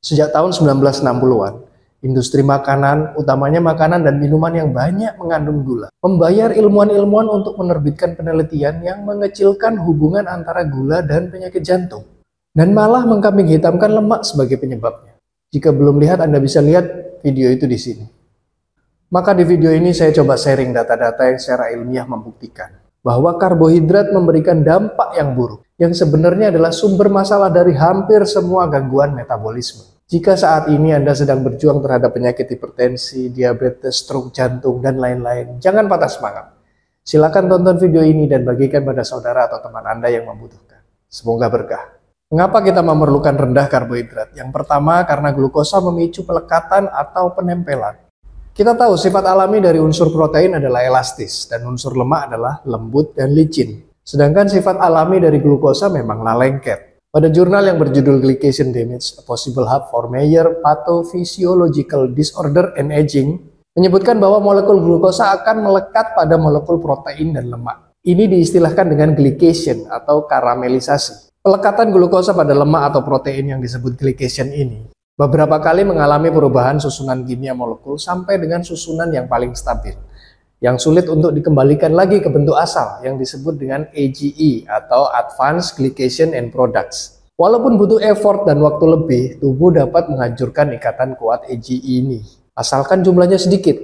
Sejak tahun 1960-an, industri makanan, utamanya makanan dan minuman yang banyak mengandung gula, membayar ilmuwan-ilmuwan untuk menerbitkan penelitian yang mengecilkan hubungan antara gula dan penyakit jantung, dan malah mengkambing hitamkan lemak sebagai penyebabnya. Jika belum lihat, Anda bisa lihat video itu di sini. Maka di video ini saya coba sharing data-data yang secara ilmiah membuktikan bahwa karbohidrat memberikan dampak yang buruk, yang sebenarnya adalah sumber masalah dari hampir semua gangguan metabolisme. Jika saat ini Anda sedang berjuang terhadap penyakit hipertensi, diabetes, stroke jantung, dan lain-lain, jangan patah semangat. Silakan tonton video ini dan bagikan pada saudara atau teman Anda yang membutuhkan. Semoga berkah. Mengapa kita memerlukan rendah karbohidrat? Yang pertama, karena glukosa memicu pelekatan atau penempelan. Kita tahu sifat alami dari unsur protein adalah elastis, dan unsur lemak adalah lembut dan licin. Sedangkan sifat alami dari glukosa memanglah lengket. Pada jurnal yang berjudul Glycation Damage, A Possible Hub for Major Pathophysiological Disorder and Aging, menyebutkan bahwa molekul glukosa akan melekat pada molekul protein dan lemak. Ini diistilahkan dengan glycation atau karamelisasi. Pelekatan glukosa pada lemak atau protein yang disebut glycation ini beberapa kali mengalami perubahan susunan kimia molekul sampai dengan susunan yang paling stabil, yang sulit untuk dikembalikan lagi ke bentuk asal yang disebut dengan AGE atau Advanced Glycation End Products. Walaupun butuh effort dan waktu lebih, tubuh dapat menghancurkan ikatan kuat AGE ini, asalkan jumlahnya sedikit.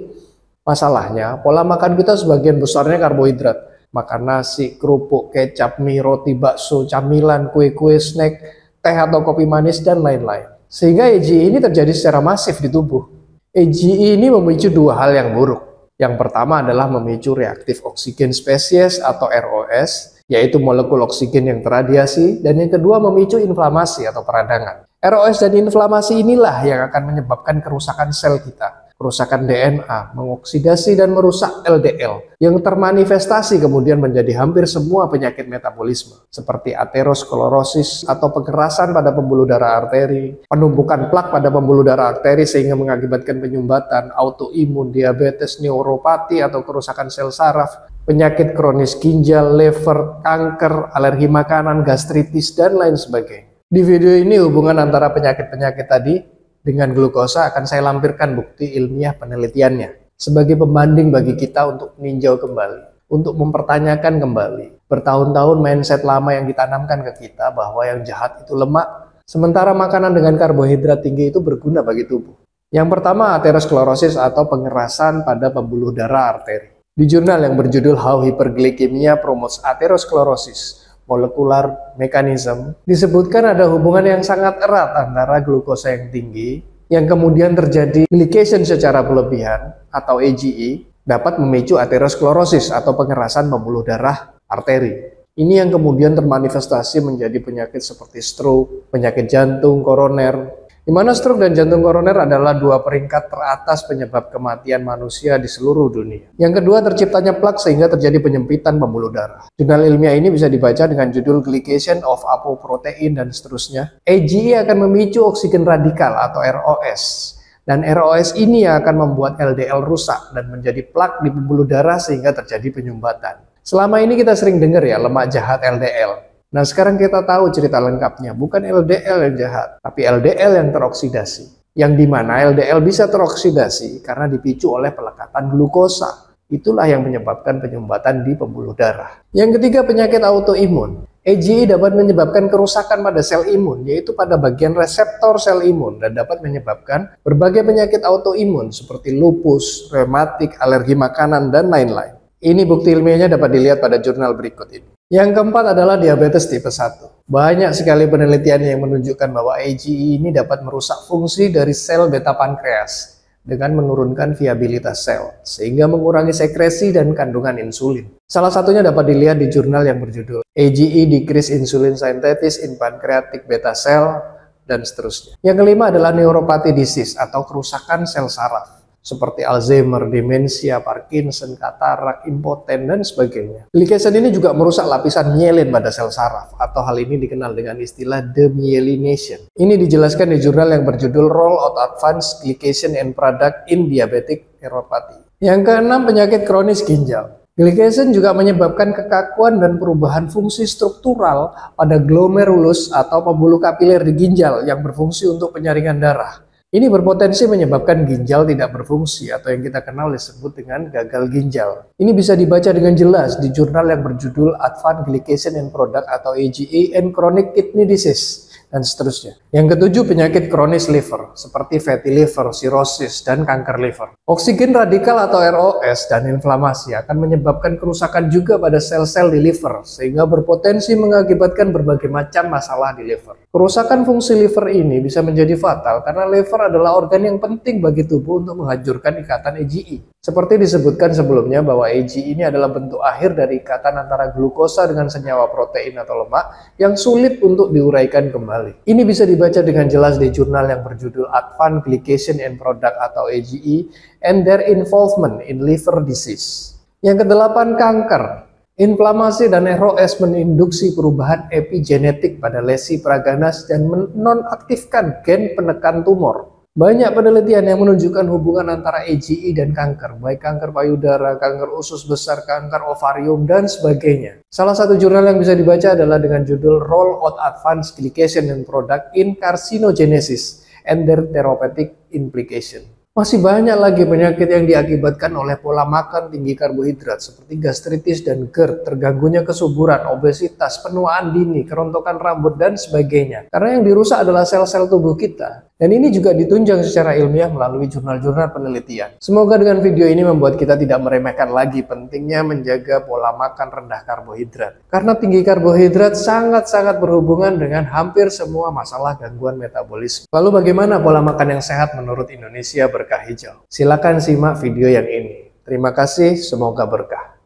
Masalahnya, pola makan kita sebagian besarnya karbohidrat. Makan nasi, kerupuk, kecap, mie, roti, bakso, camilan, kue-kue, snack, teh atau kopi manis, dan lain-lain. Sehingga AGE ini terjadi secara masif di tubuh. AGE ini memicu dua hal yang buruk. Yang pertama adalah memicu reaktif oksigen spesies atau ROS, yaitu molekul oksigen yang teradiasi, dan yang kedua memicu inflamasi atau peradangan. ROS dan inflamasi inilah yang akan menyebabkan kerusakan sel kita, kerusakan DNA, mengoksidasi dan merusak LDL, yang termanifestasi kemudian menjadi hampir semua penyakit metabolisme, seperti aterosklerosis atau kekerasan pada pembuluh darah arteri, penumpukan plak pada pembuluh darah arteri sehingga mengakibatkan penyumbatan, autoimun, diabetes, neuropati atau kerusakan sel saraf, penyakit kronis ginjal, liver, kanker, alergi makanan, gastritis, dan lain sebagainya. Di video ini hubungan antara penyakit-penyakit tadi dengan glukosa akan saya lampirkan bukti ilmiah penelitiannya sebagai pembanding bagi kita untuk meninjau kembali, untuk mempertanyakan kembali bertahun-tahun mindset lama yang ditanamkan ke kita bahwa yang jahat itu lemak, sementara makanan dengan karbohidrat tinggi itu berguna bagi tubuh. Yang pertama, aterosklerosis atau pengerasan pada pembuluh darah arteri. Di jurnal yang berjudul How Hyperglycemia Promotes Atherosclerosis Molecular Mechanism, disebutkan ada hubungan yang sangat erat antara glukosa yang tinggi, yang kemudian terjadi glycation secara berlebihan atau AGE, dapat memicu aterosklerosis atau pengerasan pembuluh darah arteri. Ini yang kemudian termanifestasi menjadi penyakit seperti stroke, penyakit jantung koroner, di mana stroke dan jantung koroner adalah dua peringkat teratas penyebab kematian manusia di seluruh dunia. Yang kedua, terciptanya plak sehingga terjadi penyempitan pembuluh darah. Jurnal ilmiah ini bisa dibaca dengan judul Glycation of Apoprotein dan seterusnya. AGE akan memicu oksigen radikal atau ROS. Dan ROS ini akan membuat LDL rusak dan menjadi plak di pembuluh darah sehingga terjadi penyumbatan. Selama ini kita sering dengar ya, lemak jahat LDL. Nah, sekarang kita tahu cerita lengkapnya, bukan LDL yang jahat, tapi LDL yang teroksidasi. Yang dimana LDL bisa teroksidasi karena dipicu oleh pelekatan glukosa. Itulah yang menyebabkan penyumbatan di pembuluh darah. Yang ketiga, penyakit autoimun. AGE dapat menyebabkan kerusakan pada sel imun, yaitu pada bagian reseptor sel imun, dan dapat menyebabkan berbagai penyakit autoimun seperti lupus, rematik, alergi makanan, dan lain-lain. Ini bukti ilmiahnya dapat dilihat pada jurnal berikut ini. Yang keempat adalah diabetes tipe 1. Banyak sekali penelitian yang menunjukkan bahwa AGE ini dapat merusak fungsi dari sel beta pankreas dengan menurunkan viabilitas sel, sehingga mengurangi sekresi dan kandungan insulin. Salah satunya dapat dilihat di jurnal yang berjudul AGE Decrease Insulin Synthesis in Pancreatic Beta Cell, dan seterusnya. Yang kelima adalah neuropathy disease atau kerusakan sel saraf, seperti Alzheimer, demensia, Parkinson, katarak, impoten, dan sebagainya. Glycation ini juga merusak lapisan myelin pada sel saraf, atau hal ini dikenal dengan istilah demyelination. Ini dijelaskan di jurnal yang berjudul Role of Advanced Glycation End Product in Diabetic Neuropathy. Yang keenam, penyakit kronis ginjal. Glycation juga menyebabkan kekakuan dan perubahan fungsi struktural pada glomerulus atau pembuluh kapiler di ginjal yang berfungsi untuk penyaringan darah. Ini berpotensi menyebabkan ginjal tidak berfungsi atau yang kita kenal disebut dengan gagal ginjal. Ini bisa dibaca dengan jelas di jurnal yang berjudul Advanced Glycation and Product atau AGA and Chronic Kidney Disease dan seterusnya. Yang ketujuh, penyakit kronis liver seperti fatty liver, cirrhosis, dan kanker liver. Oksigen radikal atau ROS dan inflamasi akan menyebabkan kerusakan juga pada sel-sel di liver sehingga berpotensi mengakibatkan berbagai macam masalah di liver. Kerusakan fungsi liver ini bisa menjadi fatal karena liver adalah organ yang penting bagi tubuh untuk menghancurkan ikatan AGE. Seperti disebutkan sebelumnya bahwa AGE ini adalah bentuk akhir dari ikatan antara glukosa dengan senyawa protein atau lemak yang sulit untuk diuraikan kembali. Ini bisa dibaca dengan jelas di jurnal yang berjudul Advanced Glycation and Product atau AGE and Their Involvement in Liver Disease. Yang kedelapan, kanker. Inflamasi dan ROS menginduksi perubahan epigenetik pada lesi praganas dan menonaktifkan gen penekan tumor. Banyak penelitian yang menunjukkan hubungan antara AGE dan kanker, baik kanker payudara, kanker usus besar, kanker ovarium, dan sebagainya. Salah satu jurnal yang bisa dibaca adalah dengan judul Role of Advanced Glycation and Product in Carcinogenesis and Their Therapeutic Implication. Masih banyak lagi penyakit yang diakibatkan oleh pola makan tinggi karbohidrat seperti gastritis dan GERD, terganggunya kesuburan, obesitas, penuaan dini, kerontokan rambut, dan sebagainya. Karena yang dirusak adalah sel-sel tubuh kita. Dan ini juga ditunjang secara ilmiah melalui jurnal-jurnal penelitian. Semoga dengan video ini membuat kita tidak meremehkan lagi pentingnya menjaga pola makan rendah karbohidrat. Karena tinggi karbohidrat sangat-sangat berhubungan dengan hampir semua masalah gangguan metabolisme. Lalu bagaimana pola makan yang sehat menurut Indonesia Berkah Hijau? Silakan simak video yang ini. Terima kasih, semoga berkah.